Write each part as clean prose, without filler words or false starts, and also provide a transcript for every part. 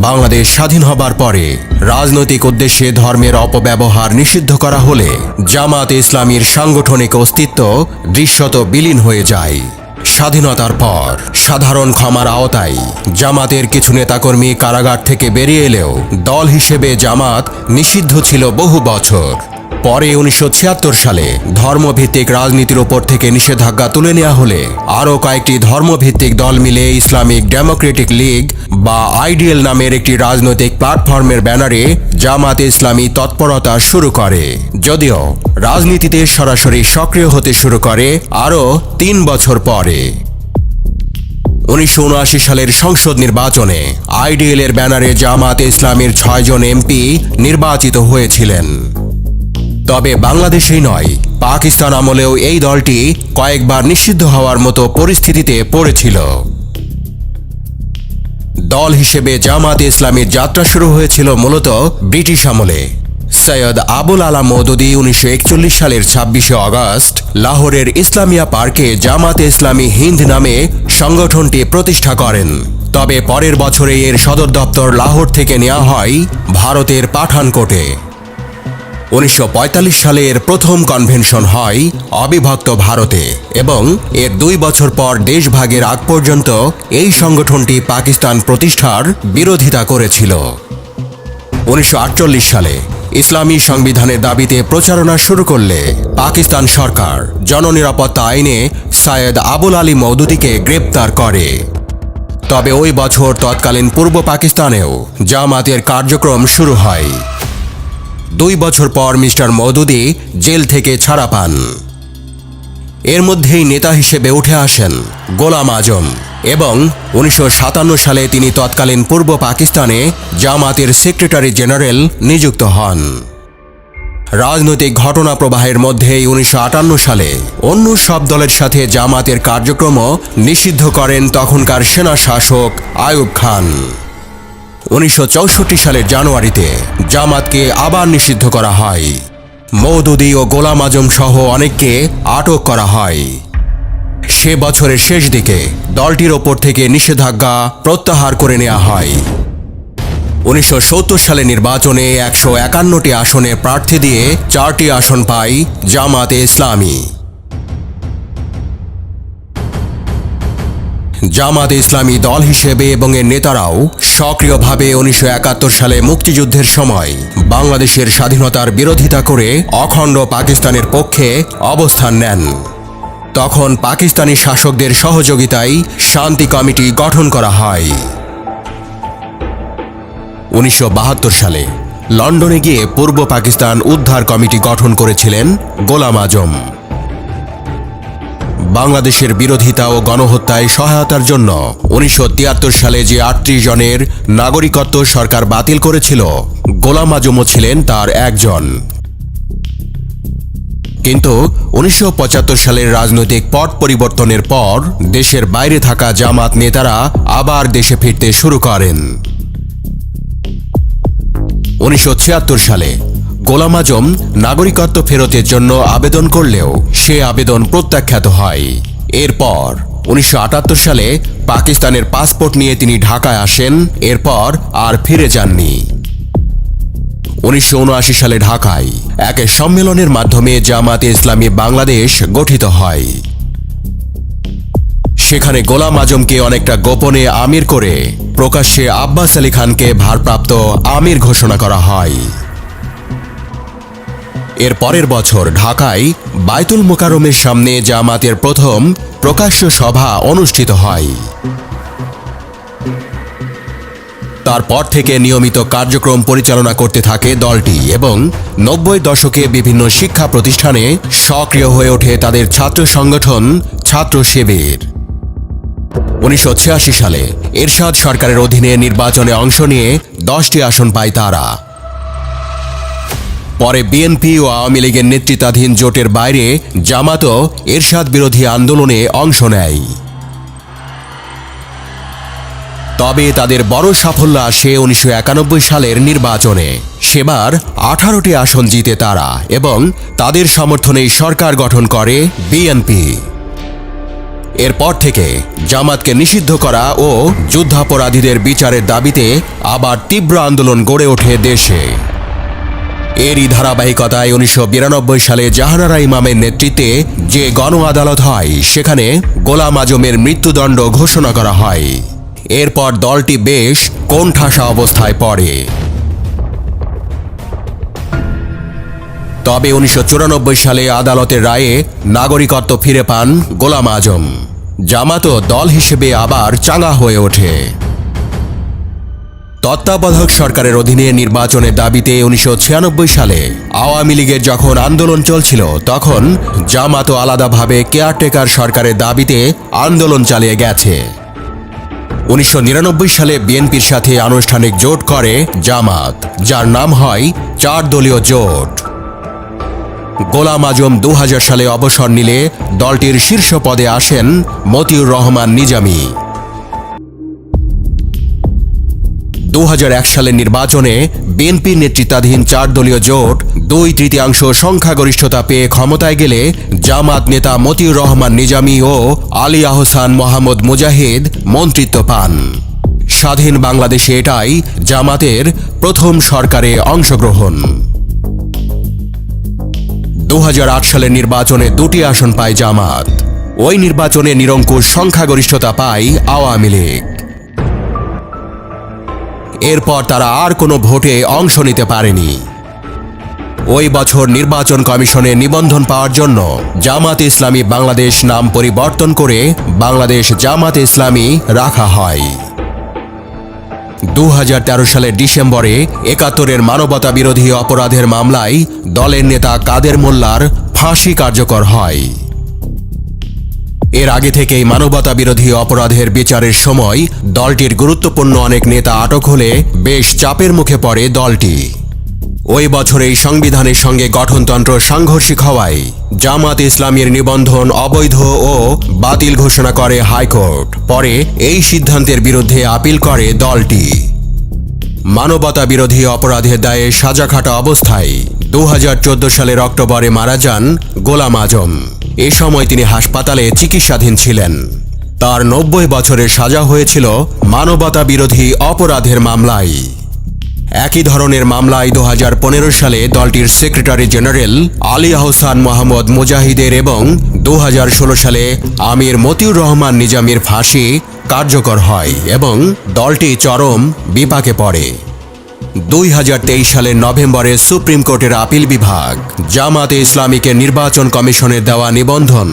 বাংলাদেশ স্বাধীন হবার পরে রাজনৈতিক উদ্দেশ্যে ধর্মের অপব্যবহার নিষিদ্ধ করা হলে জামাতে ইসলামীর সাংগঠনিক অস্তিত্ব দৃশ্যত বিলীন হয়ে যায়। স্বাধীনতার পর সাধারণ ক্ষমার আওতায় জামাতের কিছু নেতাকর্মী কারাগার থেকে বেরিয়ে এলেও দল হিসেবে জামাত নিষিদ্ধ ছিল বহু বছর। পরে 1976 সালে ধর্মভিত্তিক রাজনীতির ওপর থেকে নিষেধাজ্ঞা তুলে নেওয়া হলে আরও কয়েকটি ধর্মভিত্তিক দল মিলে ইসলামিক ডেমোক্রেটিক লীগ বা আইডিএল নামের একটি রাজনৈতিক প্ল্যাটফর্মের ব্যানারে জামাতে ইসলামী তৎপরতা শুরু করে, যদিও রাজনীতিতে সরাসরি সক্রিয় হতে শুরু করে আরও 3 বছর পরে। 1979 সালের সংসদ নির্বাচনে আইডিএল এর ব্যানারে জামাতে ইসলামীর 6 জন এমপি নির্বাচিত হয়েছিলেন। তবে বাংলাদেশেই নয়, পাকিস্তান আমলেও এই দলটি কয়েকবার নিষিদ্ধ হওয়ার মতো পরিস্থিতিতে পড়েছিল। দল হিসেবে জামাতে ইসলামীর যাত্রা শুরু হয়েছিল মূলত ব্রিটিশ আমলে। সৈয়দ আবুল আলা মওদুদী 1941 সালের 26শে আগস্ট লাহোরের ইসলামিয়া পার্কে জামাতে ইসলামী হিন্দ নামে সংগঠনটি প্রতিষ্ঠা করেন। তবে পরের বছরে এর সদর দপ্তর লাহোর থেকে নেওয়া হয় ভারতের পাঠানকোটে। 1945 সালে এর প্রথম কনভেনশন হয় অবিভক্ত ভারতে এবং এর 2 বছর পর দেশভাগের আগ পর্যন্ত এই সংগঠনটি পাকিস্তান প্রতিষ্ঠার বিরোধিতা করেছিল। 1948 সালে ইসলামী সংবিধানের দাবিতে প্রচারণা শুরু করলে পাকিস্তান সরকার জননিরাপত্তা আইনে সৈয়দ আবুল আলী মওদুদীকে গ্রেপ্তার করে। তবে ওই বছর তৎকালীন পূর্ব পাকিস্তানেও জামাতের কার্যক্রম শুরু হয়। 2 বছর পর মিস্টার মওদুদী জেল থেকে ছাড়া পান। এর মধ্যেই নেতা হিসেবে উঠে আসেন গোলাম আজম এবং 1957 সালে তিনি তৎকালীন পূর্ব পাকিস্তানে জামাতের সেক্রেটারি জেনারেল নিযুক্ত হন। রাজনৈতিক ঘটনা প্রবাহের মধ্যেই 1958 সালে অন্য সব দলের সাথে জামাতের কার্যক্রমও নিষিদ্ধ করেন তখনকার সেনা শাসক আইয়ুব খান। 1964 সালের জানুয়ারিতে জামাতকে আবার নিষিদ্ধ করা হয়। মওদুদী ও গোলাম আজম সহ অনেককে আটক করা হয়। সে বছরের শেষ দিকে দলটির ওপর থেকে নিষেধাজ্ঞা প্রত্যাহার করে নেওয়া হয়। 1970 সালে নির্বাচনে 151টি আসনে প্রার্থী দিয়ে 4টি আসন পায় জামাতে ইসলামী। জামাতে ইসলামী দল হিসেবে এবং এর নেতারাও সক্রিয়ভাবে 1971 সালে মুক্তিযুদ্ধের সময় বাংলাদেশের স্বাধীনতার বিরোধিতা করে অখণ্ড পাকিস্তানের পক্ষে অবস্থান নেন। তখন পাকিস্তানি শাসকদের সহযোগিতায় শান্তি কমিটি গঠন করা হয়। 1972 সালে লন্ডনে গিয়ে পূর্ব পাকিস্তান উদ্ধার কমিটি গঠন করেছিলেন গোলাম আজম। বাংলাদেশের বিরোধিতা ও গণহত্যায় সহায়তার জন্য 1973 সালে যে 38 জনের নাগরিকত্ব সরকার বাতিল করেছিল, গোলাম আজমও ছিলেন তার একজন। কিন্তু 1975 সালের রাজনৈতিক পট পরিবর্তনের পর দেশের বাইরে থাকা জামাত নেতারা আবার দেশে ফিরতে শুরু করেন। 1976 সালে গোলাম আজম নাগরিকত্ব ফেরতের জন্য আবেদন করলেও সে আবেদন প্রত্যাখ্যাত হয়। এরপর 1978 সালে পাকিস্তানের পাসপোর্ট নিয়ে তিনি ঢাকায় আসেন, এরপর আর ফিরে যাননি। 1979 সালে ঢাকায় এক সম্মেলনের মাধ্যমে জামাতে ইসলামী বাংলাদেশ গঠিত হয়। সেখানে গোলাম আজমকে অনেকটা গোপনে আমির করে প্রকাশ্যে আব্বাস আলী খানকে ভারপ্রাপ্ত আমির ঘোষণা করা হয়। এর পরের বছর ঢাকায় বায়তুল মোকাররমের সামনে জামাতের প্রথম প্রকাশ্য সভা অনুষ্ঠিত হয়। তারপর থেকে নিয়মিত কার্যক্রম পরিচালনা করতে থাকে দলটি এবং 90 দশকে বিভিন্ন শিক্ষা প্রতিষ্ঠানে সক্রিয় হয়ে ওঠে তাদের ছাত্র সংগঠন ছাত্র শিবির। 1986 সালে এরশাদ সরকারের অধীনে নির্বাচনে অংশ নিয়ে 10টি আসন পায় তারা। পরে বিএনপি ও আওয়ামী লীগের নেতৃত্বাধীন জোটের বাইরে জামাতও এরশাদ বিরোধী আন্দোলনে অংশ নেয়। তবে তাদের বড় সাফল্য আসে 1991 সালের নির্বাচনে। সেবার 18টি আসন জিতে তারা এবং তাদের সমর্থনেই সরকার গঠন করে বিএনপি। এরপর থেকে জামাতকে নিষিদ্ধ করা ও যুদ্ধাপরাধীদের বিচারের দাবিতে আবার তীব্র আন্দোলন গড়ে ওঠে দেশে। এরই ধারাবাহিকতায় 1992 সালে জাহানারা ইমামের নেতৃত্বে যে গণ আদালত হয় সেখানে গোলাম আজমের মৃত্যুদণ্ড ঘোষণা করা হয়। এরপর দলটি বেশ কোণঠাসা অবস্থায় পড়ে। তবে 1994 সালে আদালতের রায়ে নাগরিকত্ব ফিরে পান গোলাম আজম। জামাতও দল হিসেবে আবার চাঙ্গা হয়ে ওঠে। তত্ত্বাবধায়ক সরকারের অধীনে নির্বাচনের দাবিতে 1996 সালে আওয়ামী লীগের যখন আন্দোলন চলছিল তখন জামাতও আলাদাভাবে কেয়ারটেকার সরকারের দাবিতে আন্দোলন চালিয়ে গেছে। 1999 সালে বিএনপির সাথে আনুষ্ঠানিক জোট করে জামাত, যার নাম হয় 4 দলীয় জোট। গোলাম আজম 2000 সালে অবসর নিলে দলটির শীর্ষ পদে আসেন মতিউর রহমান নিজামী। 2001 সালের নির্বাচনে বিএনপি নেতৃত্বাধীন 4 দলীয় জোট 2/3 সংখ্যাগরিষ্ঠতা পেয়ে ক্ষমতায় গেলে জামাত নেতা মতিউর রহমান নিজামী ও আলী আহসান মোহাম্মদ মুজাহিদ মন্ত্রিত্ব পান। স্বাধীন বাংলাদেশে এটাই জামাতের প্রথম সরকারে অংশগ্রহণ। 2008 সালের নির্বাচনে 2টি আসন পায় জামাত। ওই নির্বাচনে নিরঙ্কুশ সংখ্যাগরিষ্ঠতা পায় আওয়ামী লীগ। এরপর তারা আর কোনো ভোটে অংশ নিতে পারেনি। ওই বছর নির্বাচন কমিশনে নিবন্ধন পাওয়ার জন্য জামাত ইসলামী বাংলাদেশ নাম পরিবর্তন করে বাংলাদেশ জামাত ইসলামী রাখা হয়। 2013 সালের ডিসেম্বরে 71-এর মানবতা বিরোধী অপরাধের মামলায় দলের নেতা কাদের মোল্লার ফাঁসি কার্যকর হয়। এর আগে থেকেই মানবতা বিরোধী অপরাধের বিচারের সময় দলটির গুরুত্বপূর্ণ অনেক নেতা আটক হলে বেশ চাপের মুখে পড়ে দলটি। ওই বছরেই সংবিধানের সঙ্গে গঠনতন্ত্র সাংঘর্ষিক হওয়ায় জামাত ইসলামীর নিবন্ধন অবৈধ ও বাতিল ঘোষণা করে হাইকোর্ট। পরে এই সিদ্ধান্তের বিরুদ্ধে আপিল করে দলটি। মানবতা বিরোধী অপরাধের দায়ে সাজা খাটা অবস্থায় 2014 সালের অক্টোবরে মারা যান গোলাম আজম। এ সময় তিনি হাসপাতালে চিকিৎসাধীন ছিলেন। তার 90 বছরের সাজা হয়েছিল মানবতা বিরোধী অপরাধের মামলায়। একই ধরনের মামলায় 2015 সালে দলটির সেক্রেটারি জেনারেল আলী আহসান মোহাম্মদ মুজাহিদের এবং 2016 সালে আমির মতিউর রহমান নিজামীর ফাঁসি কার্যকর হয় এবং দলটি চরম বিপাকে পড়ে। 2023 সালের নভেম্বরে সুপ্রিম কোর্টের আপিল বিভাগ জামাতে ইসলামীকে নির্বাচন কমিশনের দেওয়া নিবন্ধন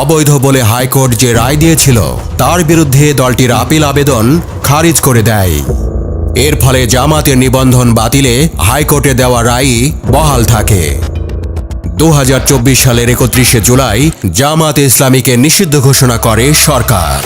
অবৈধ বলে হাইকোর্ট যে রায় দিয়েছিল তার বিরুদ্ধে দলটির আপিল আবেদন খারিজ করে দেয়। এর ফলে জামাতের নিবন্ধন বাতিলে হাইকোর্টে দেওয়া রায় বহাল থাকে। 2024 সালের 31 জুলাই জামাতে ইসলামীকে নিষিদ্ধ ঘোষণা করে সরকার।